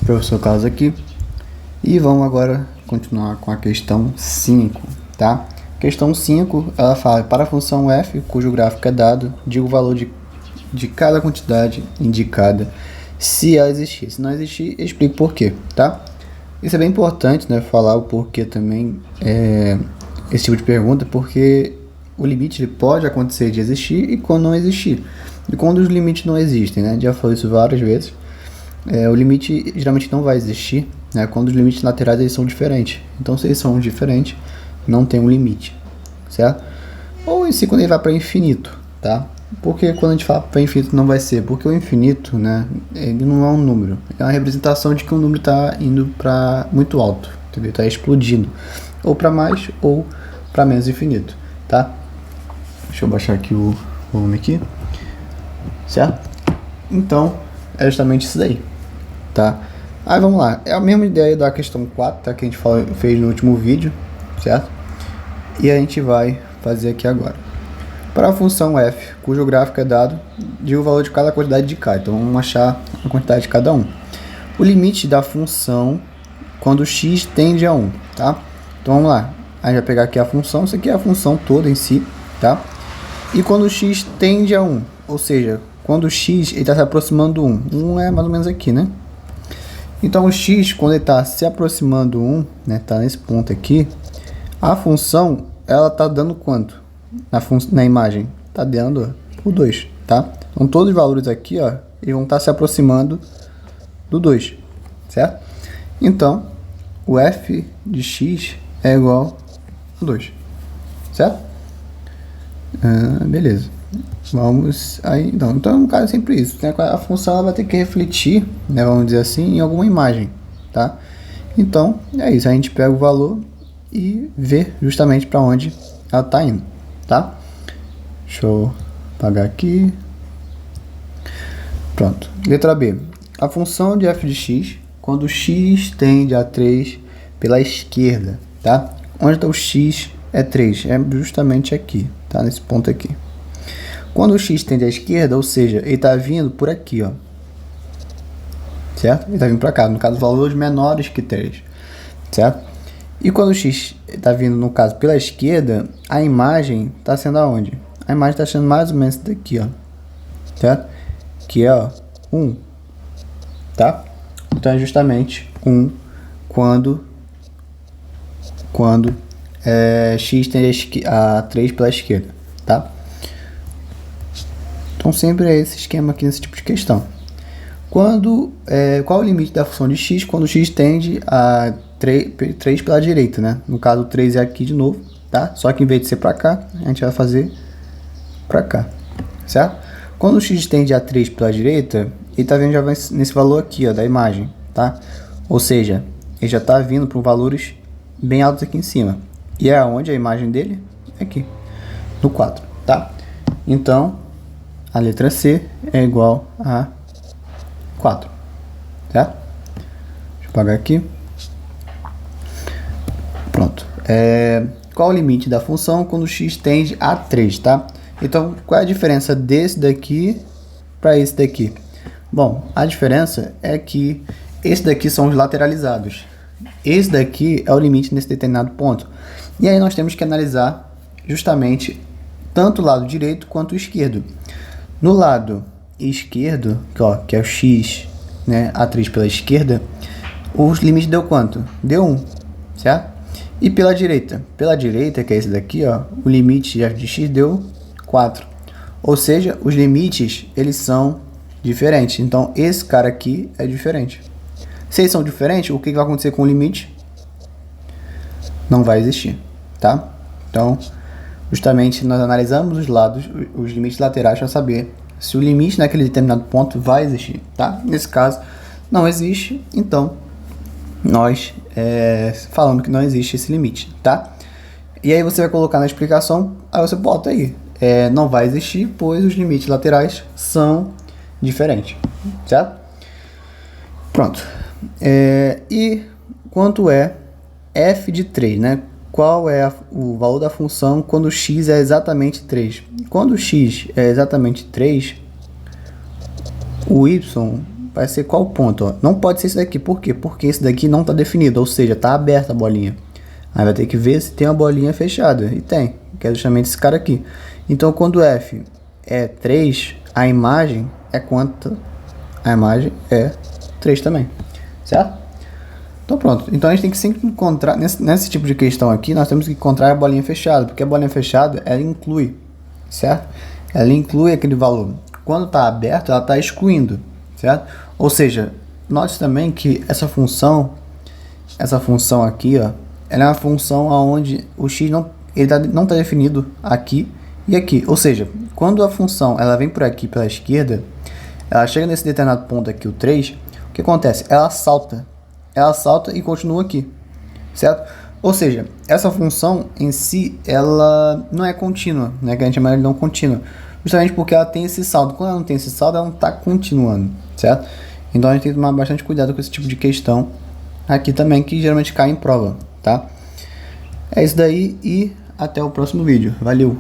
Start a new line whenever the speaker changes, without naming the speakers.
professor Carlos aqui e vamos agora continuar com a questão 5, tá? Questão 5, ela fala, para a função f, cujo gráfico é dado, diga o valor de cada quantidade indicada, se ela existir. Se não existir, explique por quê, tá? Isso é bem importante, né, falar o porquê também, esse tipo de pergunta, porque o limite ele pode acontecer de existir e quando não existir. E quando os limites não existem, né, já falei isso várias vezes, o limite geralmente não vai existir, né, quando os limites laterais eles são diferentes. Então, se eles são diferentes, não tem um limite, certo? Ou em si, quando ele vai para infinito, tá? Porque quando a gente fala para infinito não vai ser, porque o infinito, né, ele não é um número, é uma representação de que o número está indo para muito alto, entendeu? Está explodindo, ou para mais ou para menos infinito, tá? Deixa eu baixar aqui o volume aqui, certo? Então, é justamente isso daí, tá? Aí vamos lá, é a mesma ideia da questão 4, tá? Que a gente fez no último vídeo, certo? E a gente vai fazer aqui agora. Para a função f, cujo gráfico é dado, diga o valor de cada quantidade de k. Então vamos achar a quantidade de cada um. O limite da função quando x tende a 1, tá? Então vamos lá, a gente vai pegar aqui a função, isso aqui é a função toda em si, tá? E quando x tende a 1, ou seja, quando o x está se aproximando do 1, 1 é mais ou menos aqui, né? Então o x, quando ele está se aproximando do 1, né, está nesse ponto aqui, a função, ela está dando quanto? Na imagem, está dando o 2, tá? Então todos os valores aqui, ó, eles vão estar se aproximando do 2, certo? Então, o f de x é igual a 2, certo? Beleza. Vamos aí, então no caso é sempre isso, né? A função ela vai ter que refletir, né, vamos dizer assim, em alguma imagem, tá? Então, é isso, a gente pega o valor e vê justamente para onde ela está indo, tá? Deixa eu apagar aqui. Pronto. Letra B. A função de f de x, quando x tende a 3 pela esquerda, tá? Onde está o x é 3? É justamente aqui, tá? Nesse ponto aqui. Quando o x tende à esquerda, ou seja, ele está vindo por aqui, ó, certo? Ele está vindo para cá, no caso, valores menores que 3, certo? E quando o x está vindo, no caso, pela esquerda, a imagem está sendo aonde? A imagem está sendo mais ou menos daqui, ó, certo? Que é, ó, 1, tá? Então, é justamente 1 quando x tende a 3 pela esquerda, tá? Então, sempre é esse esquema aqui nesse tipo de questão. Qual o limite da função de x quando x tende a 3 pela direita, né? No caso, o 3 é aqui de novo, tá? Só que em vez de ser para cá, a gente vai fazer para cá, certo? Quando o x tende a 3 pela direita, ele tá vendo já nesse valor aqui, ó, da imagem, tá? Ou seja, ele já está vindo para valores bem altos aqui em cima. E é onde a imagem dele? Aqui, no 4, tá? Então, a letra C é igual a 4, certo? Deixa eu apagar aqui. Pronto. Qual o limite da função quando x tende a 3, tá? Então, qual é a diferença desse daqui para esse daqui? Bom, a diferença é que esse daqui são os lateralizados. Esse daqui é o limite nesse determinado ponto. E aí nós temos que analisar justamente tanto o lado direito quanto o esquerdo. No lado esquerdo, que é o x, né, a 3 pela esquerda, o limite deu quanto? Deu 1, certo? E pela direita? Pela direita, que é esse daqui, ó, o limite de x deu 4. Ou seja, os limites, eles são diferentes. Então, esse cara aqui é diferente. Se eles são diferentes, o que vai acontecer com o limite? Não vai existir, tá? Então, justamente nós analisamos os lados, os limites laterais para saber se o limite naquele determinado ponto vai existir, tá? Nesse caso, não existe, então nós falamos que não existe esse limite, tá? E aí você vai colocar na explicação, aí você bota aí, não vai existir, pois os limites laterais são diferentes, certo? Pronto. E quanto é f de 3, né? Qual é o valor da função quando x é exatamente 3? Quando x é exatamente 3, o y vai ser qual ponto? Ó? Não pode ser esse daqui. Por quê? Porque esse daqui não está definido, ou seja, está aberta a bolinha. Aí vai ter que ver se tem uma bolinha fechada. E tem, que é justamente esse cara aqui. Então, quando f é 3, a imagem é quanto? A imagem é 3 também, certo? Então pronto, então a gente tem que sempre encontrar, nesse tipo de questão aqui, nós temos que encontrar a bolinha fechada, porque a bolinha fechada, ela inclui, certo? Ela inclui aquele valor. Quando está aberto, ela está excluindo, certo? Ou seja, note também que essa função aqui, ó, ela é uma função onde o x não está definido aqui e aqui. Ou seja, quando a função ela vem por aqui pela esquerda, ela chega nesse determinado ponto aqui, o 3, o que acontece? Ela salta e continua aqui, certo? Ou seja, essa função em si, ela não é contínua, né? Que a gente chama de não contínua, justamente porque ela tem esse saldo. Quando ela não tem esse saldo, ela não está continuando, certo? Então a gente tem que tomar bastante cuidado com esse tipo de questão aqui também, que geralmente cai em prova, tá? É isso daí e até o próximo vídeo. Valeu!